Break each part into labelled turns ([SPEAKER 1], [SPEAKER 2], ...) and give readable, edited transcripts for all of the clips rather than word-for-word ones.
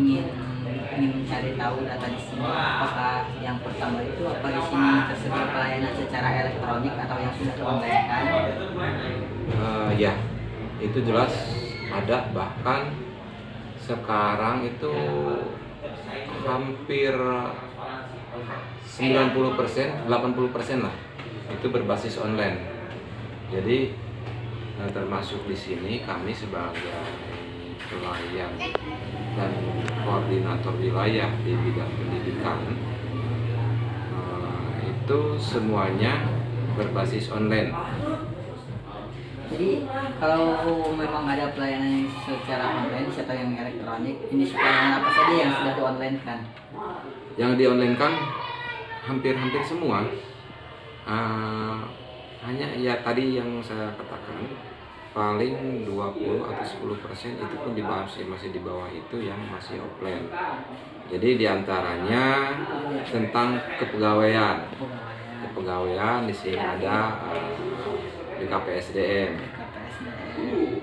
[SPEAKER 1] ingin mencari tahu data di sini, apakah yang pertama itu apa di sini tersedia pelayanan secara elektronik atau yang sudah online kan?
[SPEAKER 2] Ya, itu jelas ada, bahkan sekarang itu hampir 90%, 80% lah itu berbasis online. Jadi termasuk di sini kami sebagai pelayan dan koordinator wilayah di bidang pendidikan itu semuanya berbasis online.
[SPEAKER 1] Jadi kalau memang ada pelayanan yang secara online atau yang elektronik, ini pelayanan apa saja yang sudah di-online kan?
[SPEAKER 2] Yang di-online kan hampir semua. Hanya ya tadi yang saya katakan paling 20 atau 10% itu pun masih di bawah itu yang masih offline. Jadi diantaranya tentang kepegawaian. Kepegawaian di sini ada BKPSDM.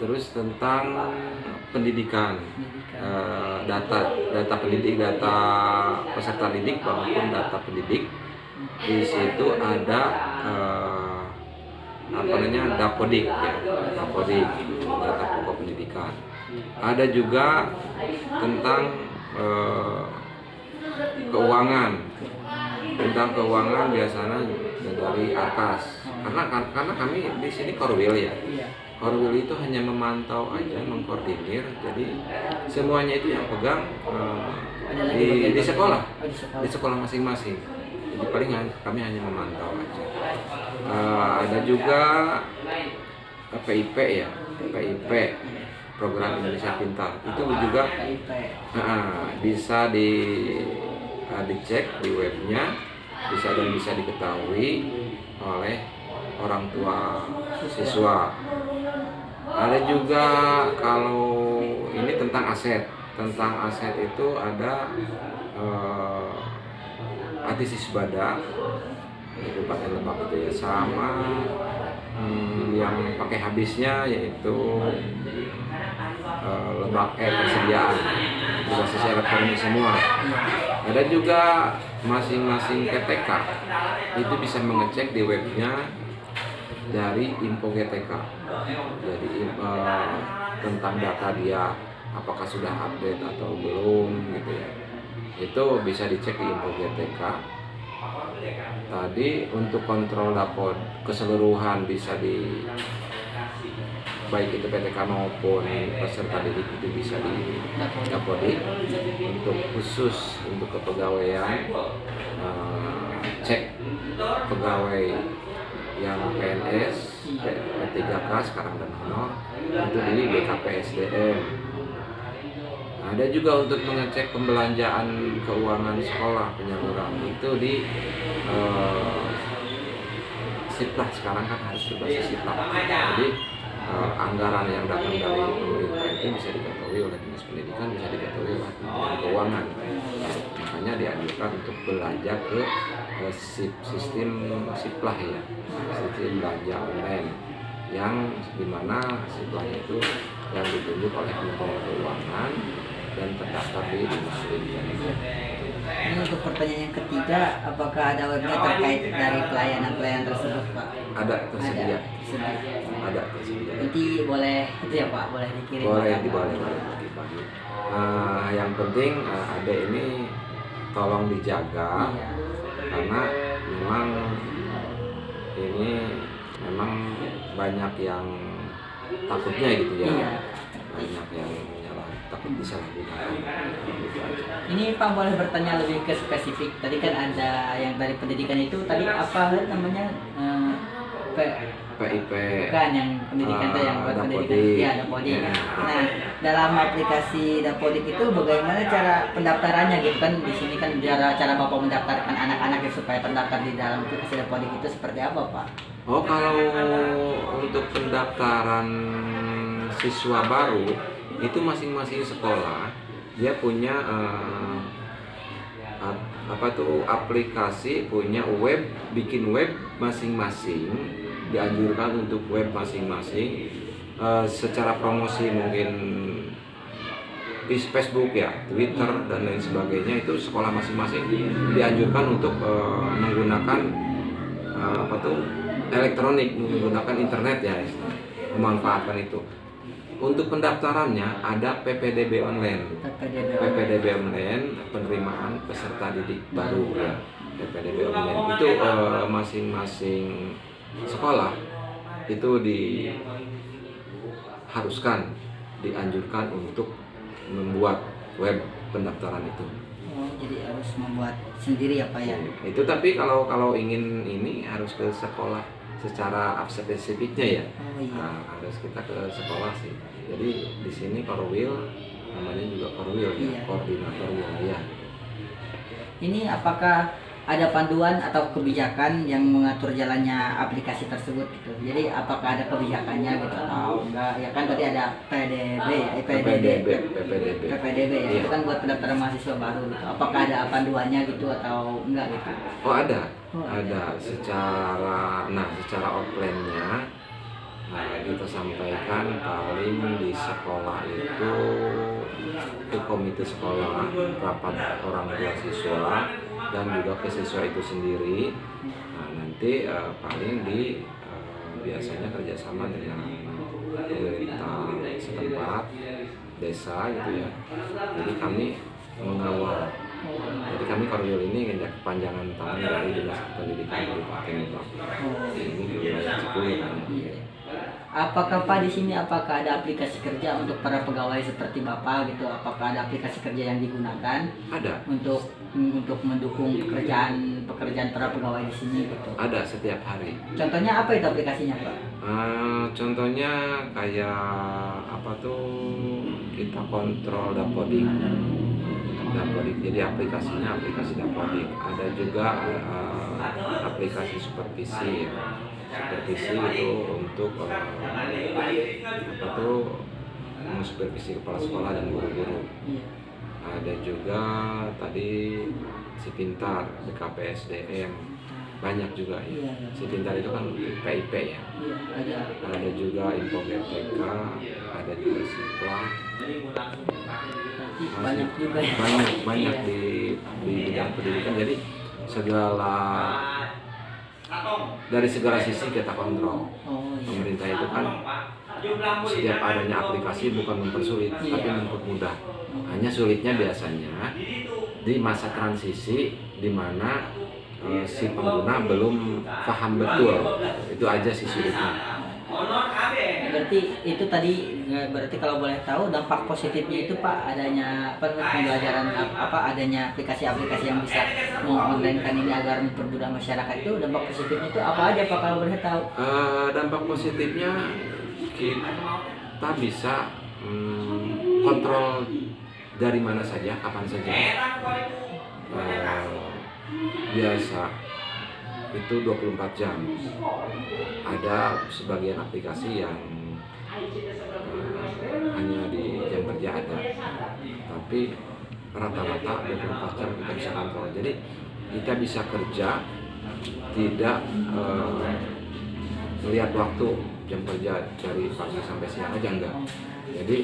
[SPEAKER 2] Terus tentang pendidikan, data pendidik, data peserta didik maupun data pendidik. Di situ ada Dapodik ya, Dapodik, data pokok pendidikan. Ada juga tentang keuangan. Tentang keuangan biasanya dari Arkas. Karena kami di sini Korwil ya. Korwil itu hanya memantau aja, mengkoordinir. Jadi semuanya itu yang pegang di sekolah, di sekolah masing-masing. Jadi palingan kami hanya memantau aja. Ada juga PIP ya, PIP, Program Indonesia Pintar. Itu juga bisa dicek di webnya, bisa diketahui oleh orang tua siswa. Ada juga kalau ini tentang aset itu ada Atisisbada Kabupaten Lebak itu ya, sama yang pakai habisnya yaitu Lebak persediaan, itu basis elektronik semua. Ada juga masing-masing PTK itu bisa mengecek di webnya dari Info GTK. Jadi tentang data dia apakah sudah update atau belum gitu ya. Itu bisa dicek di Info GTK. Tadi untuk kontrol dapur keseluruhan bisa di baik itu PTK maupun peserta didik itu bisa di Dapodik. Untuk khusus untuk kepegawaian, cek pegawai yang PNS, P3K sekarang dan honor itu di BKPSDM. Ada juga untuk mengecek pembelanjaan keuangan sekolah penyaluran itu di Siplah, sekarang kan harus berbasis Siplah. Jadi anggaran yang datang dari pemerintah itu bisa diketahui oleh Dinas Pendidikan, bisa diketahui oleh Kementerian Keuangan. Makanya dianjurkan untuk belanja ke sistem Siplah ya, sistem belanja online yang dimana Siplahnya itu yang ditunjuk oleh Kementerian Keuangan dan terdaftar di Dinas Pendidikan.
[SPEAKER 1] Ini untuk pertanyaan yang ketiga, apakah ada webnya terkait dari pelayanan tersebut, Pak?
[SPEAKER 2] Ada tersedia.
[SPEAKER 1] Ada tersedia. Nanti boleh itu ya, Pak, boleh dikirim.
[SPEAKER 2] Boleh dibagi. Yang penting ada ini tolong dijaga, karena memang ini banyak yang takutnya gitu ya. Banyak yang takut disalahgunakan.
[SPEAKER 1] Ini Pak boleh bertanya lebih ke spesifik. Tadi kan ada yang dari pendidikan itu tadi apa namanya?
[SPEAKER 2] PIP.
[SPEAKER 1] Bukan yang pendidikan itu yang buat pendidikan. Ya, Dapodik. Nah, dalam aplikasi Dapodik itu bagaimana cara pendaftarannya gitu kan? Di sini kan cara Bapak mendaftarkan anak-anak supaya terdaftar di dalam aplikasi Dapodik itu seperti apa, Pak?
[SPEAKER 2] Oh, kalau untuk pendaftaran siswa baru itu masing-masing sekolah dia punya aplikasi, punya web, bikin web masing-masing, dianjurkan untuk web masing-masing. Secara promosi mungkin Facebook ya, Twitter dan lain sebagainya, itu sekolah masing-masing dianjurkan untuk menggunakan elektronik, menggunakan internet ya, memanfaatkan itu. Untuk pendaftarannya ada PPDB online. PPDB online, penerimaan peserta didik baru ya. PPDB online itu masing-masing sekolah itu dianjurkan untuk membuat web pendaftaran itu.
[SPEAKER 1] Oh, jadi harus membuat sendiri ya Pak ya?
[SPEAKER 2] Itu tapi kalau ingin ini harus ke sekolah secara spesifiknya ya.
[SPEAKER 1] Oh, iya.
[SPEAKER 2] Nah, harus kita ke sekolah sih. Jadi di sini Korwil, namanya juga Korwil ya,
[SPEAKER 1] Iya.
[SPEAKER 2] koordinator wilayah.
[SPEAKER 1] Ini apakah ada panduan atau kebijakan yang mengatur jalannya aplikasi tersebut gitu? Jadi apakah ada kebijakannya gitu atau enggak? Ya kan tadi ada PDB ya,
[SPEAKER 2] PPDB.
[SPEAKER 1] PPDB ya,
[SPEAKER 2] Iya.
[SPEAKER 1] itu kan buat pendaftaran mahasiswa baru gitu. Apakah ada panduannya gitu atau enggak gitu?
[SPEAKER 2] Oh ada,
[SPEAKER 1] Oh,
[SPEAKER 2] ada secara offline-nya kita sampaikan paling di sekolah itu ke komite sekolah, rapat orang tua siswa dan juga ke siswa itu sendiri. Nah, nanti paling biasanya kerjasama dengan pemerintah setempat, desa gitu ya. Jadi kami mengawal. Jadi kami Korwil ini ngejak kepanjangan tangan dari Dinas Pendidikan Kabupaten Lebak. Ini di wilayah Cikui kan.
[SPEAKER 1] Iya. Apakah Pak di sini apakah ada aplikasi kerja untuk para pegawai seperti Bapak gitu? Apakah ada aplikasi kerja yang digunakan
[SPEAKER 2] Ada.
[SPEAKER 1] untuk mendukung pekerjaan para pegawai di sini gitu?
[SPEAKER 2] Ada setiap hari.
[SPEAKER 1] Contohnya apa itu aplikasinya Pak?
[SPEAKER 2] Contohnya kayak kita kontrol Dapodik. Jadi aplikasinya aplikasi Dapodik. Ada juga aplikasi supervisi. Supervisi itu untuk supervisi kepala sekolah dan guru-guru.
[SPEAKER 1] Iya.
[SPEAKER 2] Ada juga tadi Si Pintar, BKPSDM, banyak juga ya.
[SPEAKER 1] Iya, iya.
[SPEAKER 2] Si Pintar itu kan PIP ya.
[SPEAKER 1] Iya, ada.
[SPEAKER 2] Ada juga Info GTK, ada juga Sipla.
[SPEAKER 1] Berarti banyak juga ya.
[SPEAKER 2] Banyak
[SPEAKER 1] Iya.
[SPEAKER 2] di bidang pendidikan. Jadi dari segala sisi kita kontrol.
[SPEAKER 1] Oh iya.
[SPEAKER 2] Pemerintah itu kan setiap adanya aplikasi bukan mempersulit,
[SPEAKER 1] Iya.
[SPEAKER 2] tapi mempermudah. Hanya sulitnya biasanya di masa transisi di mana si pengguna belum paham betul. Itu aja sih sulitnya.
[SPEAKER 1] Berarti itu tadi berarti kalau boleh tahu dampak positifnya itu Pak adanya pembelajaran adanya aplikasi-aplikasi yang bisa mengonlinekan ini agar mempermudah masyarakat, itu dampak positifnya itu apa aja Pak kalau boleh tahu?
[SPEAKER 2] Dampak positifnya kita bisa kontrol dari mana saja, kapan saja. Biasa itu 24 jam. Ada sebagian aplikasi yang hanya di jam kerja ada, tapi rata-rata 24 jam kita bisa kontrol. Jadi kita bisa kerja tidak melihat waktu jam kerja dari pagi sampai siang aja, enggak. Jadi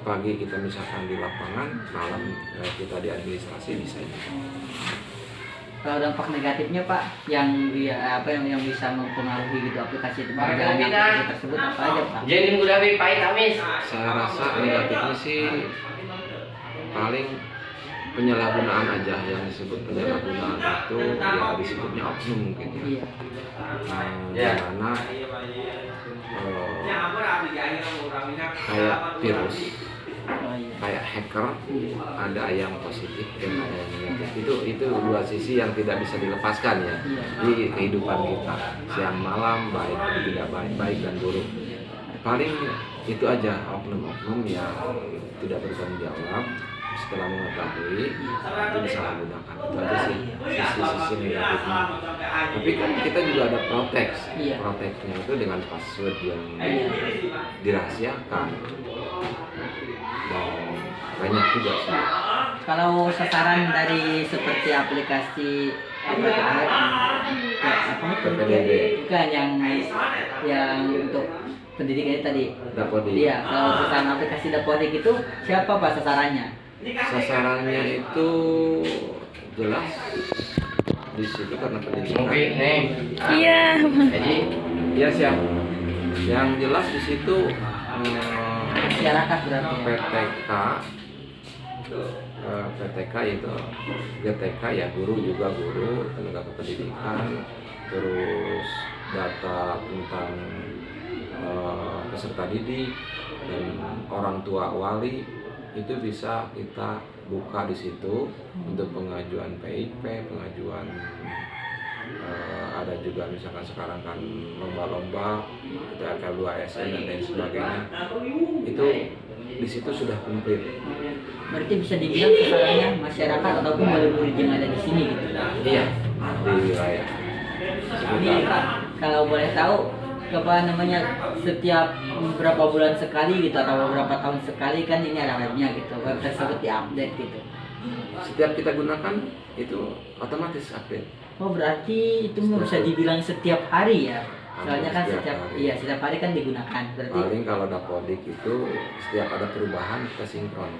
[SPEAKER 2] pagi kita misalkan di lapangan, malam kita di administrasi bisa.
[SPEAKER 1] Kalau dampak negatifnya Pak yang bisa mempengaruhi gitu aplikasi itu, jalan aplikasi tersebut apa aja Pak?
[SPEAKER 3] Jadi udah pahit amis.
[SPEAKER 2] Saya rasa negatifnya sih paling penyalahgunaan aja, yang disebut penyalahgunaan itu ya disebutnya oknum mungkin ya.
[SPEAKER 1] Iya.
[SPEAKER 2] Dimana kayak virus,
[SPEAKER 1] Oh iya.
[SPEAKER 2] kayak hacker, ada yang positif dan ada yang negatif. Itu dua sisi yang tidak bisa dilepaskan ya di kehidupan kita, siang malam, baik dan tidak baik, baik dan buruk. Paling itu aja, oknum-oknum yang tidak bertanggung jawab setelah mengetahui itu disalahgunakan. Itu aja sih sisi-sisi negatifnya. Tapi kan kita juga ada proteknya itu dengan password yang dirahasiakan dan banyak juga sih.
[SPEAKER 1] Kalau sasaran dari seperti aplikasi
[SPEAKER 2] PPDB.
[SPEAKER 1] bukan yang untuk pendidikannya tadi.
[SPEAKER 2] Dapodik.
[SPEAKER 1] Iya, kalau perusahaan aplikasi Dapodik itu siapa Pak sasarannya?
[SPEAKER 2] Sasarannya itu jelas di situ karena pendidikan.
[SPEAKER 3] Iya.
[SPEAKER 2] Iya siap. Yang jelas di situ
[SPEAKER 1] Masyarakat berarti ya?
[SPEAKER 2] PTK itu GTK ya, guru juga guru, tenaga kependidikan, terus data tentang peserta didik dan orang tua wali itu bisa kita buka di situ untuk pengajuan PIP, pengajuan ada juga misalkan sekarang kan lomba-lomba itu LK2SN dan lain sebagainya, itu di situ sudah komplit.
[SPEAKER 1] Berarti bisa dibilang sasarannya masyarakat ataupun murid-murid yang ada di sini gitu.
[SPEAKER 2] Iya, di wilayah
[SPEAKER 1] Ini
[SPEAKER 2] sekitar.
[SPEAKER 1] kalau boleh tahu apa namanya, setiap berapa bulan sekali gitu atau beberapa tahun sekali kan ini ada webnya gitu, web tersebut diupdate gitu.
[SPEAKER 2] Setiap kita gunakan itu otomatis update.
[SPEAKER 1] Oh berarti itu bisa dibilang setiap hari ya? Soalnya kan
[SPEAKER 2] Setiap
[SPEAKER 1] setiap
[SPEAKER 2] hari.
[SPEAKER 1] iya setiap hari kan digunakan. Berarti
[SPEAKER 2] Paling kalau Dapodik itu setiap ada perubahan kita sinkron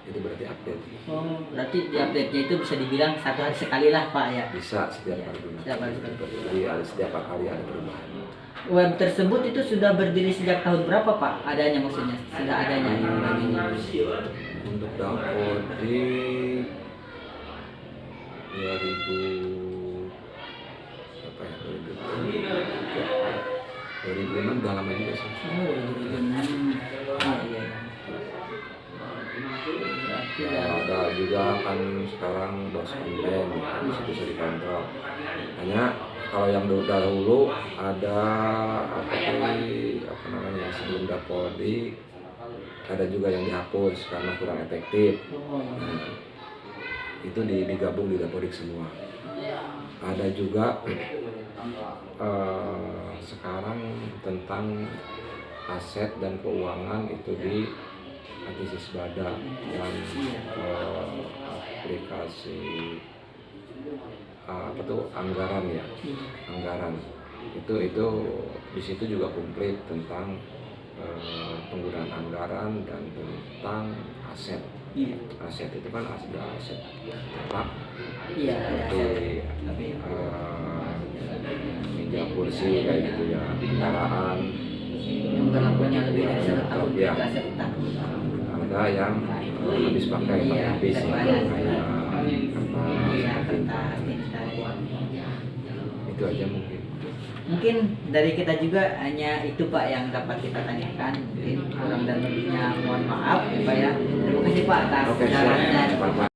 [SPEAKER 2] itu berarti update.
[SPEAKER 1] oh berarti di update-nya itu bisa dibilang satu hari sekali lah Pak ya?
[SPEAKER 2] Bisa setiap hari gunakan.
[SPEAKER 1] Setiap hari sekali.
[SPEAKER 2] Jadi setiap kali ada perubahan.
[SPEAKER 1] Web tersebut itu sudah berdiri sejak tahun berapa Pak? Adanya maksudnya? Sudah adanya ini web ini.
[SPEAKER 2] Untuk Dapodik 2000 apa ya 2006 udah lama juga sih.
[SPEAKER 1] Oh 2006. Oh iya. Berarti
[SPEAKER 2] Ya, ada juga kan sekarang dos online di situ bisa dikontrol. Hanya kalau yang dahulu ada apa namanya sebelum Dapodik ada juga yang dihapus karena kurang efektif.
[SPEAKER 1] oh,
[SPEAKER 2] Nah, itu digabung di Dapodik semua. Ada juga sekarang tentang aset dan keuangan itu di Antisisbada dan aplikasi apa tuh anggaran ya, anggaran itu di situ juga komplit tentang penggunaan anggaran dan tentang aset.
[SPEAKER 1] iya.
[SPEAKER 2] Aset itu kan ada aset tetap
[SPEAKER 1] Iya, ada
[SPEAKER 2] seperti
[SPEAKER 1] tapi
[SPEAKER 2] meja kursi kayak gitu ya, kendaraan.
[SPEAKER 1] yang berlakunya lebih dari 1 tahun
[SPEAKER 2] Iya.
[SPEAKER 1] tidak serta.
[SPEAKER 2] Ada yang habis pakai
[SPEAKER 1] Iya,
[SPEAKER 2] habis ya,
[SPEAKER 1] daripada
[SPEAKER 2] kayak
[SPEAKER 1] iya
[SPEAKER 2] kertas,
[SPEAKER 1] kertas tinta.
[SPEAKER 2] itu aja mungkin.
[SPEAKER 1] Mungkin dari kita juga hanya itu Pak yang dapat kita tanyakan. Mungkin kurang dan lebihnya mohon maaf ya Pak ya. Terima kasih Pak atas
[SPEAKER 2] Oke,
[SPEAKER 1] sarannya.
[SPEAKER 2] siap.